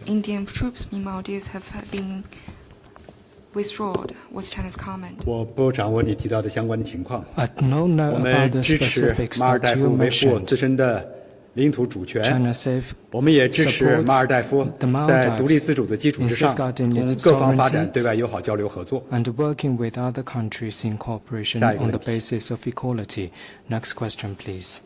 Indian troops, meanwhile, these have been withdrawn. What's China's comment? 我不掌握你提到的相关的情况。 I don't know 我 about 们 the 支持 specifics 马尔 that 代 you 夫维护 mentioned. 自身的领土主权。 China safe 我们也支持马尔代夫 the Maldives 在独立自主的基础之上， in safeguarding 同 its 各方发 sovereignty 展对外友好交流合作。 and working with other countries in cooperation 下一个 on 问 the 题。 basis of equality. Next question, please.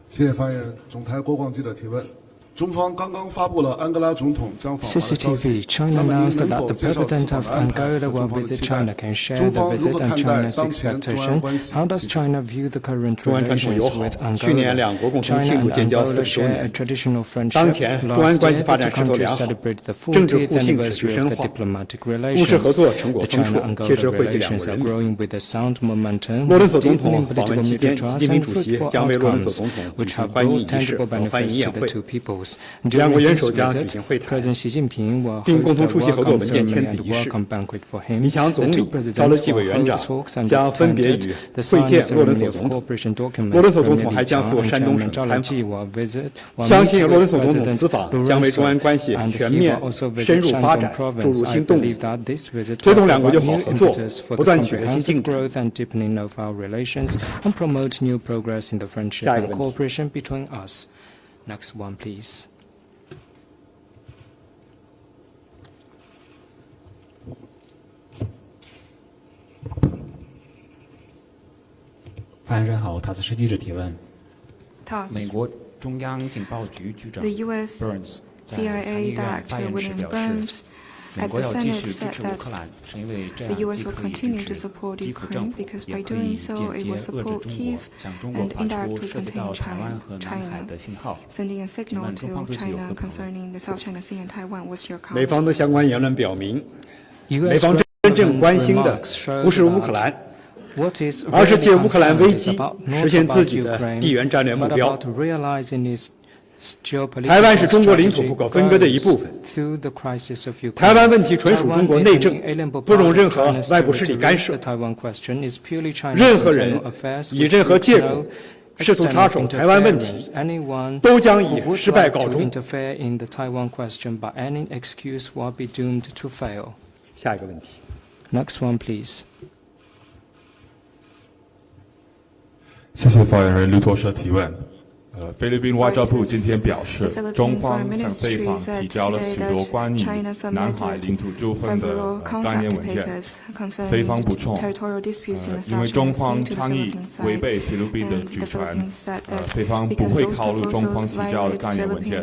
谢谢发言人。总台国广记者提问：中方刚刚发布了安哥拉总统将访华的消息。 CCTV, China 那么您 annoued 能 that 否 the 介绍此 president 访 of 的安排 Angola 和 will 中方的 visit 期 China. 待？ Can share 中 the 方如 visit 何 and 看待 China's 当前中安 expectation? 关系？ How does 谢谢。 China view the current 中安传统 relations 友好 with。 去年 Angola? 两国共同 China 庆祝 and 建交 Angola 40周 share a 年。 traditional 当 friendship. 前中安 Last 关系 year, 发 the 展 two 是否 countries 良好？ celebrated the 政治 40th 互信指 anniversary 数 of 深 the 化， diplomatic 务实 relations. 合作成果 The 丰硕，切 China-Angola 实惠及两 relations 国 are 人民。 growing with a sound momentum, 洛伦索 with 总 deepening 统访 political 问期 mutual 间，习 trust 近平 and 主席 fruitful 将为洛伦索 outcomes, 总统举 which 行 have 欢迎 brought 仪式 tangible 和欢迎 benefits 宴 to 会 the。two peoples. 两 During 国元 his 首将举 visit, 行会谈， President Xi Jinping will 并 host 共同 a 出席合作 welcome 文件 ceremony 签字 and 仪式。 welcome banquet for him. 李强 The 总 two 理、乔勒 presidents 季 will 委员 hold 长 talks and 将分别 attended 与 the 会 signing 见洛伦 ceremony 索 of 总统。 cooperation 洛 documents. 伦索总 Premier 统还 Li 将赴 Qiang 山 and 东 Chairman 省 Zhao 参 Leji 访。 will visit, will 相 meet 信洛伦索 with 总统 President 此访将为中安 Lorenzo, 关系 and 全 he 面 will also 深 visit 入发 Shandong 展注 province. 入 I 新动力， believe that this visit 推 will 动两国 provide 友好 new 合作 impetus for 不 the 断取得新 comprehensive 进展。 growth and deepening of our relations and promote new progress in the friendship 下一个 and 问题。 cooperation between us. Next one, please. 发言人好，塔斯社记者提问： TASS. 美国中央情报局局长 The U.S. Burns 在参 CIA 议院发 Director 言时 William 表示， Burns 美 at 国 the 要继 Senate 续支 said 持乌 that 克兰，是因为这 the 样 U.S. 既 will 可以 continue 支 to 持 support 基辅政 Ukraine 府， because 也 by 可以 doing so 间 it 接 will 遏制 support 中国 Kyiv 向中国 and 发出 indirectly 涉及 contain 到台湾 China, 和南海 China, 的信号。 sending a 请 signal 问中方 to 对此有 China 何评论？ concerning the South China Sea and Taiwan. What's your 美 comment? 方的相关言论表明，美 US 方真正关心的 remarks show 不是乌克 that 兰， what is 而是借 really 乌克兰危 concerned is 机 about 实 not 现自 about 己的 Ukraine, 地缘战略目 but 标。 about realizing its geopolitical 台湾是中国领土 strategic 不可分割的一部分。 goals. Through the crisis of Ukraine, 台湾问题纯属中国 Taiwan 内 is 政 an inalienable，不容 part 任 of 何 China's 外部势力 territory. 干涉。 The Taiwan question is purely China's 任何人 internal affairs 以 with 任何借口 no 试图插手 external 台湾问题， interference. Anyone 都将以 who would 失败 like 告 to 终。 interfere in the Taiwan question by any excuse will be doomed to fail. 下一个问题。 Next one, please. 谢谢发言人路透社提问。菲律宾外交部今天表示，中方向菲方提交了许多关于南海领土纠纷的概念文件。菲方补充，因为中方倡议违背菲律宾的主权，菲方不会考虑中方提交的概念文件。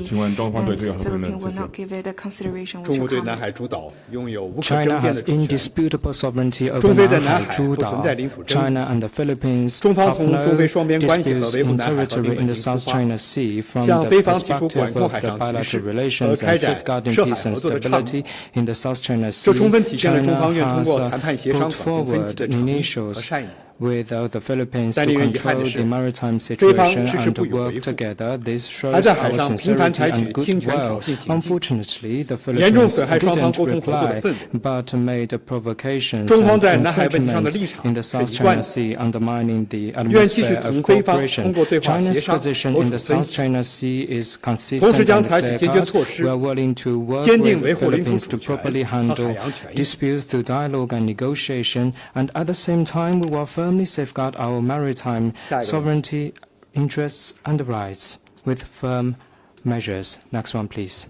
请问中方对这个何评论？谢谢。中国对南海诸岛拥有无可 China 争辩 has 的主权。 indisputable sovereignty over 中非在 Nanhai 南海不 诸 存 岛 在领土争议。 China and the Philippines 中方 have 从中非双边 no 关系和 disputes 维护 in 南海和平 territory 稳 in the 定出 South 发， China Sea from 向 the 菲方提出 perspective 管控 of 海 the 上局势 bilateral 和 relations 开 and 展 safeguarding 涉海 peace and 合作的倡议。 stability in the South China 这 Sea. 充分体现了中 China 方愿通 has 过谈判协商 put 缓和分歧 forward 的诚意和 initials 善意。 with the Philippines 但 to 令人遗憾的 control 是， the maritime 菲方 situation 迟迟 and 不 to 予回 work 复， together. This 还 shows 在海 our 上频繁 sincerity 采 and 取侵权挑 goodwill. 衅行径， Unfortunately, the 严重 Philippines 损害双方 didn't 沟通合作的 reply, 氛围。 but made provocations 中方 and 在南海问题上的 infringements 立场 in the 是 South 一贯 China 的， Sea, undermining the 愿继续 atmosphere 同 of 菲方 cooperation. 通过对话协 China's 商 position 谋 in 取 the 分 South 歧， China Sea is 同 consistent 时将 and 采取坚决 clear-cut. 措施， We are willing to work 坚定 with 维护领土 Philippines 主 to 权 properly 和海 handle 洋权益。 disputes through dialogue and negotiation, and at the same time, we will firmly safeguard our maritime 下一个问题。 sovereignty, interests, and rights with firm measures. Next one, please.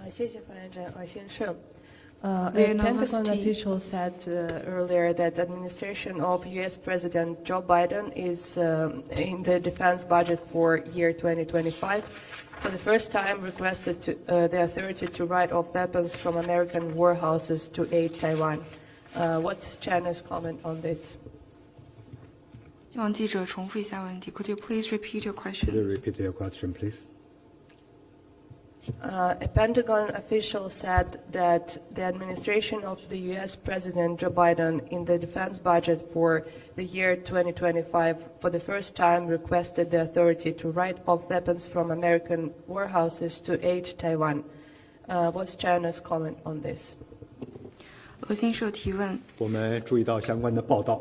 谢谢发言人先生。The A Pentagon University- official said earlier that the administration of U.S. President Joe Biden is in the defense budget for year 2025 for the first time requested the authority to write off weapons from American warehouses to aid Taiwan. What's China's comment on this? 希望记者重复一下问题。Could you please repeat your Could you question? repeat your question, please? A Pentagon official said that the administration of the U.S. President Joe Biden in the defense budget for the year 2025 for the first time requested the authority to write off weapons from American warehouses to aid Taiwan. What's China's comment on this? 俄新社提问：我们注意到相关的报道，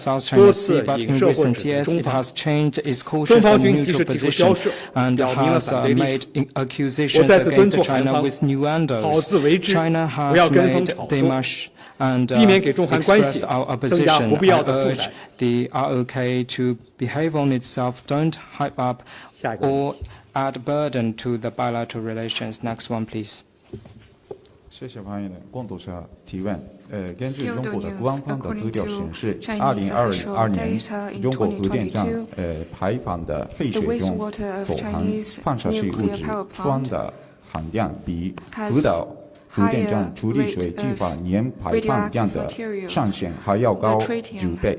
South 多 China Sea, 次 but 影 in 射或 recent 指 years 中 it 方。 has changed its 中 cautious 方 and 军及 neutral 时提出 position 交涉， and 表明了 has 反对立 made 我 accusations 再次敦 against 促韩 China 方 with 好 nuandos. 自为之， China 不要 has 跟风 made 炒作， démarches and 避免给中韩关系 expressed our 增加 opposition. 不必 I 要的负 urge 担。 the ROK to behave on itself, don't hype up 下一个 or add burden to the bilateral relations. Next one, please. 谢谢发言人。共读者提问：根据 Kyoto 中国的 News, 官方的资料 according 显示 to Chinese official ，2022年 data in 中国核电站 2022排放的废 the 水中 wastewater of 所含 Chinese 放射性物 nuclear 质 power 氚 plant 的含量比 has 福岛核电站 higher 处理水 rate 计划 of 年排放量的 radioactive materials 上限还要高 the tritium 9倍。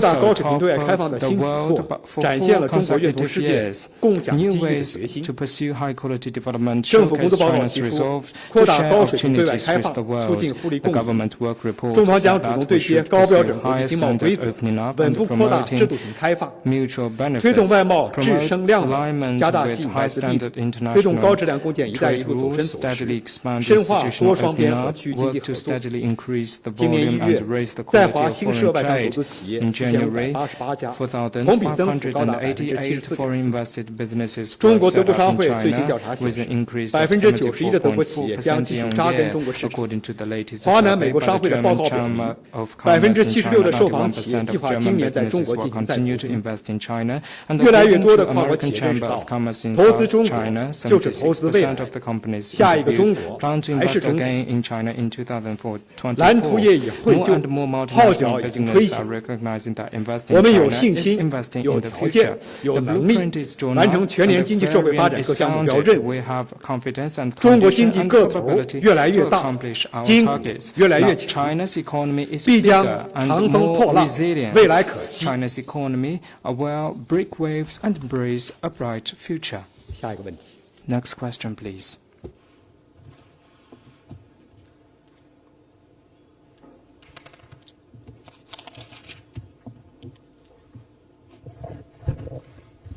大 also 高水平对外开放 toppled 的 the 新举 world 措， for 展现 4 了中国愿同 consecutive 世界 years. 共享机 New 遇的 ways 决心。 to pursue high-quality development 政府工 showcase 作报告 China's 提出， resolve 扩 to 大 share 高水平对外 opportunities 开 with 放， the 促 world. 进互利 The 共赢。 government work report 中方 said 将主动 that 对 we 接 should 高标 pursue 准国际 higher 经贸规 standard 则， opening up 稳 and 步扩大制 promoting 度型开放， mutual 推动 benefits, 外贸质 promote 生量的 alignment 加大 with 吸引外 high 资闭 standard 推动高 international 质量共建“一带一 trade 路”走 rules, 深走 steadily 实， expand 深化 institutional 多双 opening 边和 up, 区域经济 work 合 to 作。 steadily increase the 今年 volume 1月 and raise the 在 quality 华 of 新设 foreign 外商投 trade. 资企业 In January, 4588家，同比增幅高达 4,588 foreign 74.4%。 invested businesses 中 were 国德 set 国 up 商 in 会最新 China 调查显 with 示 an increase of ，91%的德国企业将 74.4% 继续扎根 year-on-year, 中国市场。 according to the latest 华南 survey 美国 by 商 the 会的报 German 告表明 Chamber of Commerce in 76% China. 的受访企业 91% 计 of 划 German 今年在中 businesses 国 will 进行再投 continue 资 to。invest in China. And 越来越 according 多的 to 跨国 American 企业认识 Chamber 到 of Commerce in 投资 South 中国 China, 就是投资未来 76% of the companies 下一个中 interviewed 国 plan to 还是 invest 中国 again in China in 2024. 蓝图业已绘 More 就， and more 号 multinational 角已经吹 businesses 响 are recognizing recognizing that investing 我 in 们有 China 信 is 心、 investing 有 in the 条件 future. 有 The 能力 blueprint is drawn 完成 up 全 and 年 the 经济社会发 clarion 展 is 各项目标 sounded. 任务。 We have confidence and 中国 condition 经济 and 个头 capability 越来越 to 大， accomplish our 筋骨 targets. 越来越 Now, 强， China's economy is 必将 bigger and 乘风 more 破浪， resilient. 未来可期。 China's economy will break waves and embrace a bright future. 下一个问题， Next question, please.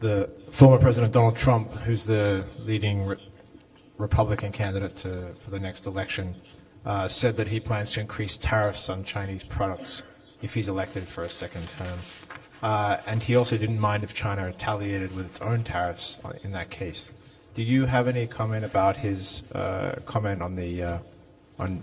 The former President Donald Trump, who's the leading Republican candidate for the next election, said that he plans to increase tariffs on Chinese products if he's elected for a second term. And he also didn't mind if China retaliated with its own tariffs in that case. Do you have any comment about his comment on on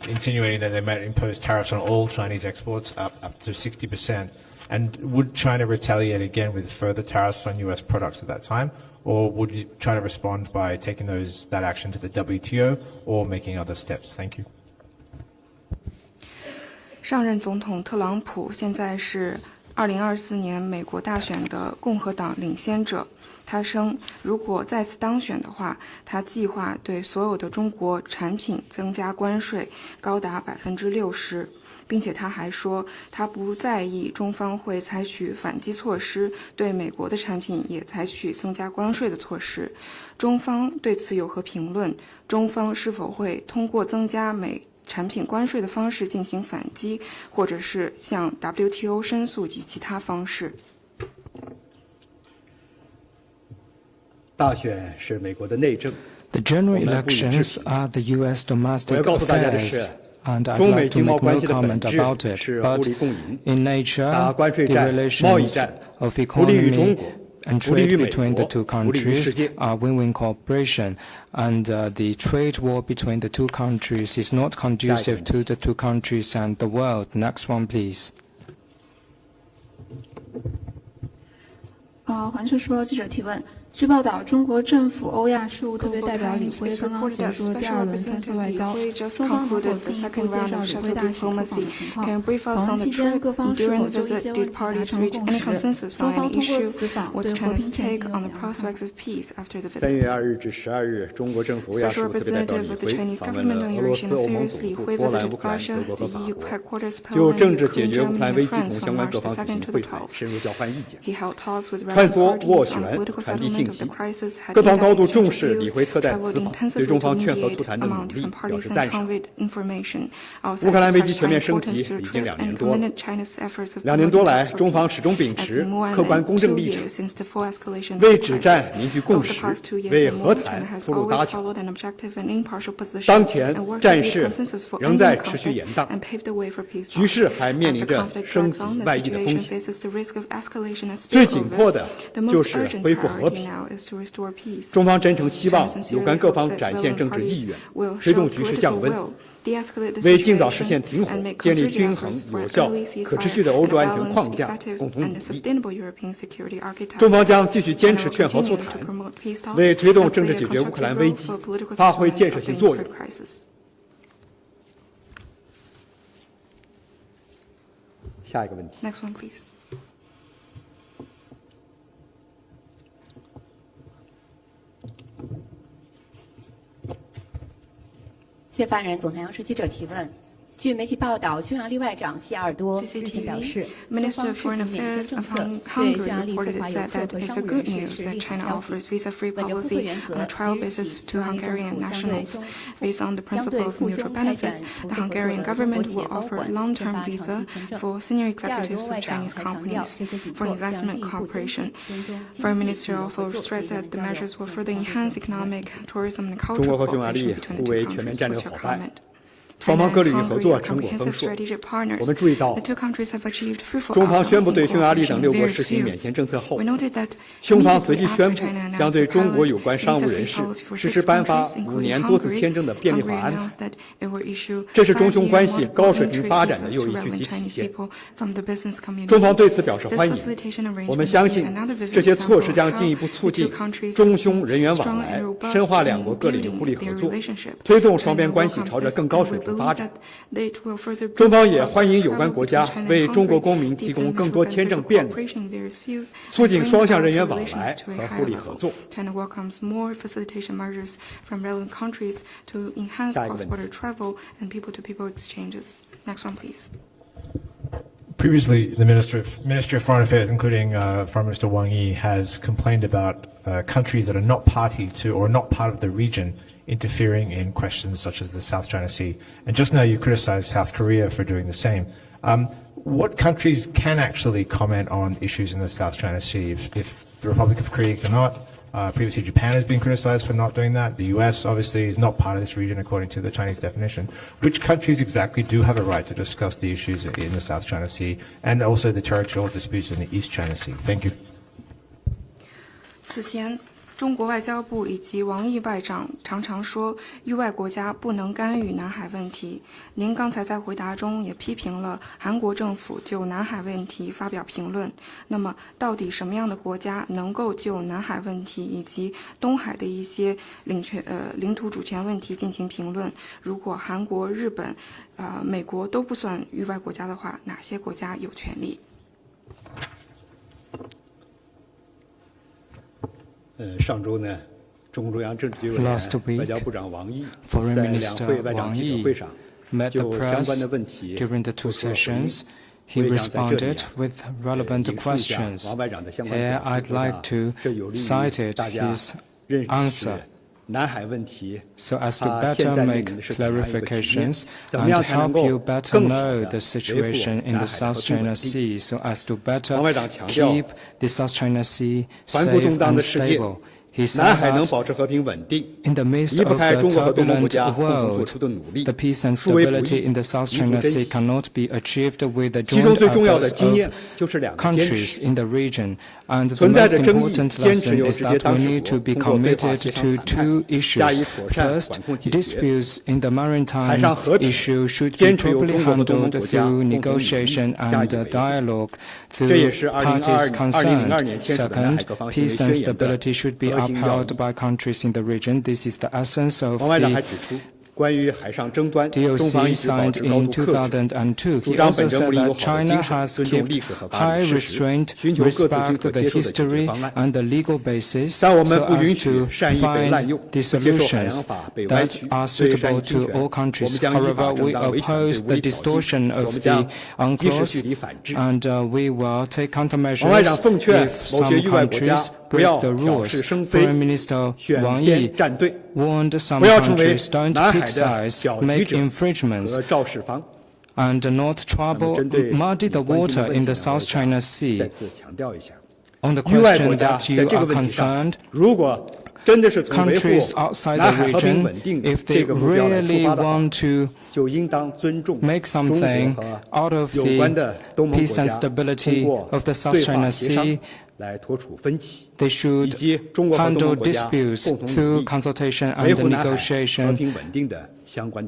insinuating that they might impose tariffs on all Chinese exports up to 60%? And would China retaliate again with further tariffs on U.S. products at that time? Or would you try to respond by taking that action to the WTO or making other steps? Thank you. 上任总统特朗普现在是2024年美国大选的共和党领先者。他称，如果再次当选的话，他计划对所有的中国产品增加关税，高达60%。并且他还说，他不在意中方会采取反击措施，对美国的产品也采取增加关税的措施。中方对此有何评论？中方是否会通过增加美产品关税的方式进行反击，或者是向 WTO 申诉及其他方式？大选是美国的内政。 The general elections are the U.S. domestic 我要告诉大家的 affairs. 是， And I'd 中美 like to 经贸 make 关 no 系的本 comment 质 about it. 是互 But 利共赢， in nature, 打关税 the 战、贸易 relations 战， of 不利于中 economy 国， and 不利于 trade 美 between the 国， two 不利于世 countries 界。 are win-win cooperation. And the trade war between the two countries is not conducive to the two countries and the world. Next one, please. 环球时报记者提问。据报道，中国政府欧亚事务特别代表李辉刚刚结束了第二轮川费外交，双方能否进一步介绍李辉大使出访的情况？访问期间，各方是否就一些问题达成了共识？中方通过此访对和平前景有怎样看法？3月2日至12日，中国政府欧亚事务特别代表李辉访问了俄罗斯欧盟总部、波兰、乌克兰、德国和法国，就政治解决乌克兰危机同相关各方举行会谈，深入交换意见，穿梭斡旋，传递信息。各方高度重视李辉特代此访对中方劝和促谈的努力，表示赞赏。乌克兰危机全面升级已经2年多了，2年多来，中方始终秉持客观公正立场，为止战凝聚共识，为和谈铺路搭桥。当前战事仍在持续延宕，局势还面临着升级外溢的风险。最紧迫的就是恢复和平。中方真诚希望有关各方展现政治意愿，推动局势降温，为尽早实现停火、建立均衡、有效、可持续的欧洲安全框架共同努力。中方将继续坚持劝和促谈，为推动政治解决乌克兰危机发挥建设性作用。下一个问题。Next one, please. 谢谢发言人。总台央视记者提问。据媒体报道，匈牙利外长西亚尔多日前表示，中方实行免签政策，对匈牙利赴华游客和商务人士持利好消息。本着互惠原则，即日起，匈牙利政府将对赴匈开展投资合作的国企业高管核发长期签证。西亚尔多外长还强调，这些举措将进一步增进中中经济与合作水平的交流。中国和匈牙利互为全面战略伙伴。双方各领域合作成果丰硕。我们注意到，中方宣布对匈牙利等6国实行免签政策后，匈方随即宣布将对中国有关商务人士实施颁发5年多次签证的便利化安排。这是中匈关系高水平发展的又一具体体现。中方对此表示欢迎。我们相信，这些措施将进一步促进中匈人员往来，深化2国各领域互利合作，推动双边关系朝着更高水平的发展。中方也欢迎有关国家为中国公民提供更多签证便利，促进双向人员往来和互利合作。China welcomes more facilitation measures from relevant countries to enhance cross-border travel and people-to-people exchanges. Next one, please. Previously, the Ministry of Foreign Affairs, including Foreign Minister Wang Yi, has complained about countries that are not party to or not part of the region interfering in questions such as the South China Sea. And just now you criticized South Korea for doing the same. What countries can actually comment on issues in the South China Sea? If the Republic of Korea cannot, previously Japan has been criticized for not doing that. The US obviously is not part of this region according to the Chinese definition. Which countries exactly do have a right to discuss the issues in the South China Sea and also the territorial disputes in the East China Sea? Thank you. 此前，中国外交部以及王毅外长常常说，域外国家不能干预南海问题。您刚才在回答中也批评了韩国政府就南海问题发表评论。那么，到底什么样的国家能够就南海问题以及东海的一些领土主权问题进行评论？如果韩国、日本、美国都不算域外国家的话，哪些国家有权利？上周呢，中共中央政治局委员、外交部长王毅在两会外长记者会上就相关的问题做出了回应。He responded with relevant questions. Here, I'd like to cite his answer so as to better make clarifications and help you better know the situation in the South China Sea so as to better keep the South China Sea safe and stable. He said that in the midst of the turbulent world, the peace and stability in the South China Sea cannot be achieved with the joint efforts of countries in the region. And the most important lesson is that we need to be committed to two issues. First, disputes in the maritime issue should be properly handled through negotiation and dialogue through parties concerned. Second, peace and stability should be upheld by countries in the region. This is the essence of the DOC signed in 2002. He also said that China has kept high restraint, respect the history and the legal basis so as to find the solutions that are suitable to all countries. However, we oppose the distortion of the UNCLOS and we will take countermeasures if some countries break the rules. Foreign Minister Wang Yi warned some countries don't pick sides, make infringements, and not muddy the water in the South China Sea. On the question that you are concerned, countries outside the region, if they really want to make something out of the peace and stability of the South China Sea, they should handle disputes through consultation and negotiation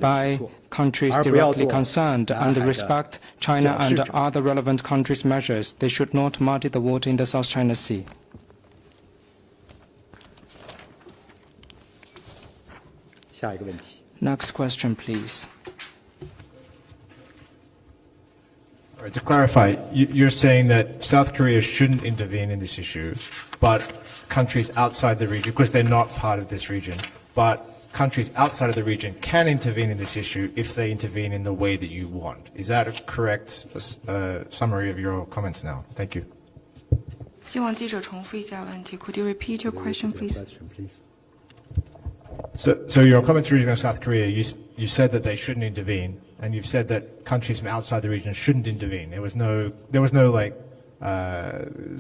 by countries directly concerned and respect China and other relevant countries' measures. They should not muddy the water in the South China Sea. Next question, please. To clarify, you're saying that South Korea shouldn't intervene in this issue, but countries outside the region, because they're not part of this region, but countries outside of the region can intervene in this issue if they intervene in the way that you want. Is that a correct summary of your comments now? Thank you. 希望记者重复一下问题. Could you repeat your question, please? So your comments regarding South Korea, you said that they shouldn't intervene, and you've said that countries from outside the region shouldn't intervene. There was no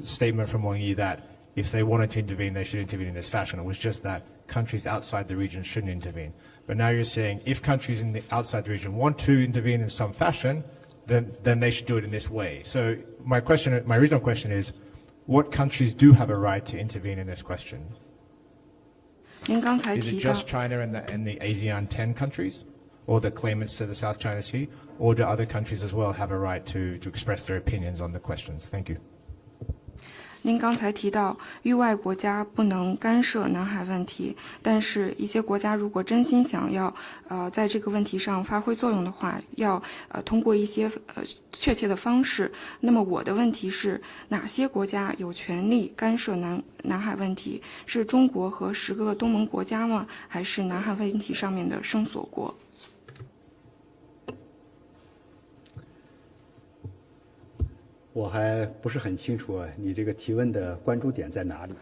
statement from Wang Yi that if they wanted to intervene, they should intervene in this fashion. It was just that countries outside the region shouldn't intervene. But now you're saying if countries outside the region want to intervene in some fashion, then they should do it in this way. So my original question is, what countries do have a right to intervene in this question? Is it just China and the ASEAN 10 countries, or the claimants to the South China Sea, or do other countries as well have a right to express their opinions on the questions? Thank you. 您刚才提到域外国家不能干涉南海问题，但是一些国家如果真心想要在这个问题上发挥作用的话，要通过一些确切的方式。那么我的问题是，哪些国家有权利干涉南海问题？是中国和10个东盟国家吗？还是南海问题上面的声索国？我还不是很清楚你这个提问的关注点在哪里。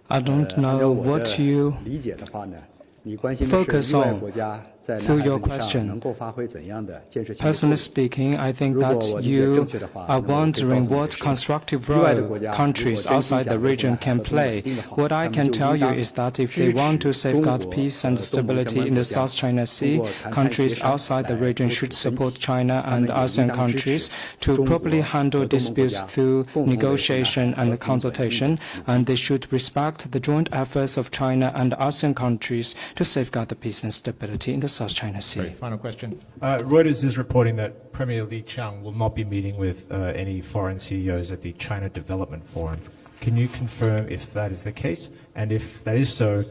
I don't know what you 理解的话呢，你关心的是域外国家在南海问题上能够发挥怎样的建设性的作用。 Personally speaking, I think that you are wondering what constructive role countries outside the region can play. What I can tell you is that if they want to safeguard peace and stability in the South China Sea, countries outside the region should support China and ASEAN countries to properly handle disputes through negotiation and consultation, and they should respect the joint efforts of China and ASEAN countries to safeguard the peace and stability in the South China Sea. Great. Final question. Reuters is reporting that Premier Li Qiang will not be meeting with any foreign CEOs at the China Development Forum. Can you confirm if that is the case? And if that is so,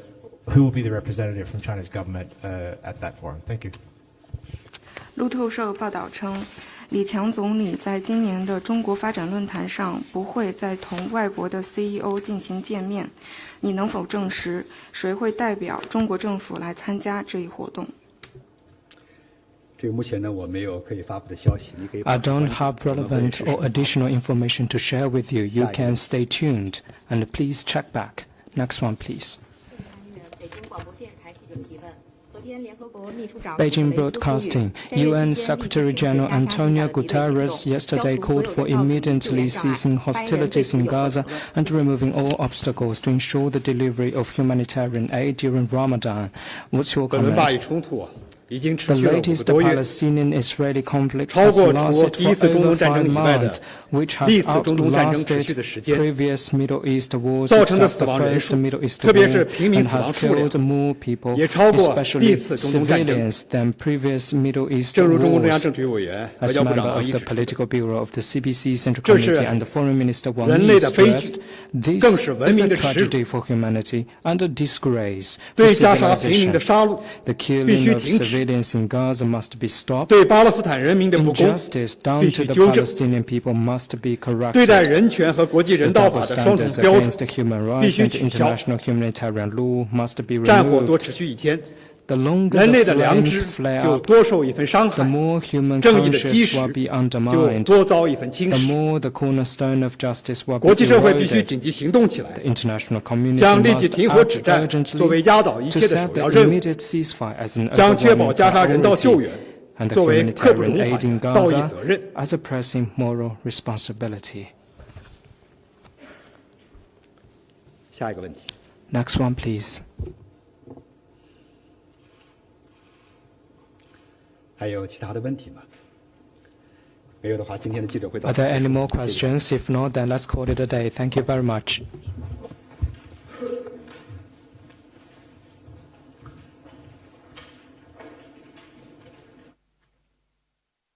who will be the representative from China's government at that forum? Thank you. 路透社报道称，李强总理在今年的中国发展论坛上不会再同外国的 CEO 进行见面。你能否证实谁会代表中国政府来参加这一活动？这个目前呢，我没有可以发布的消息。你可以 I don't have relevant or additional information to share with you. You can stay tuned and please check back. Next one, please. Beijing Broadcasting. UN Secretary-General Antonio Guterres yesterday called for immediately ceasing hostilities in Gaza and removing all obstacles to ensure the delivery of humanitarian aid during Ramadan. What's your comment? The latest Palestinian-Israeli conflict has lasted for over 5 months, which has outlasted previous Middle East wars except the first Middle East war, and has killed more people, especially civilians, than previous Middle East wars. As a member of the Political Bureau of the CPC Central Committee and the Foreign Minister Wang Yi stressed, this is a tragedy for humanity and a disgrace for civilization. The killing of civilians in Gaza must be stopped. Injustice done to the Palestinian people must be corrected. The double standards against human rights and international humanitarian law must be removed. The longer the flames flare up, the more human conscience will be undermined, the more the cornerstone of justice will be eroded. The international community must act urgently to set the immediate ceasefire as an overwhelming priority, and the humanitarian aid in Gaza as a pressing moral responsibility. Next one, please. 还有其他的问题吗？没有的话，今天的记者会到 Are there any more questions? If not, then let's call it a day. Thank you very much.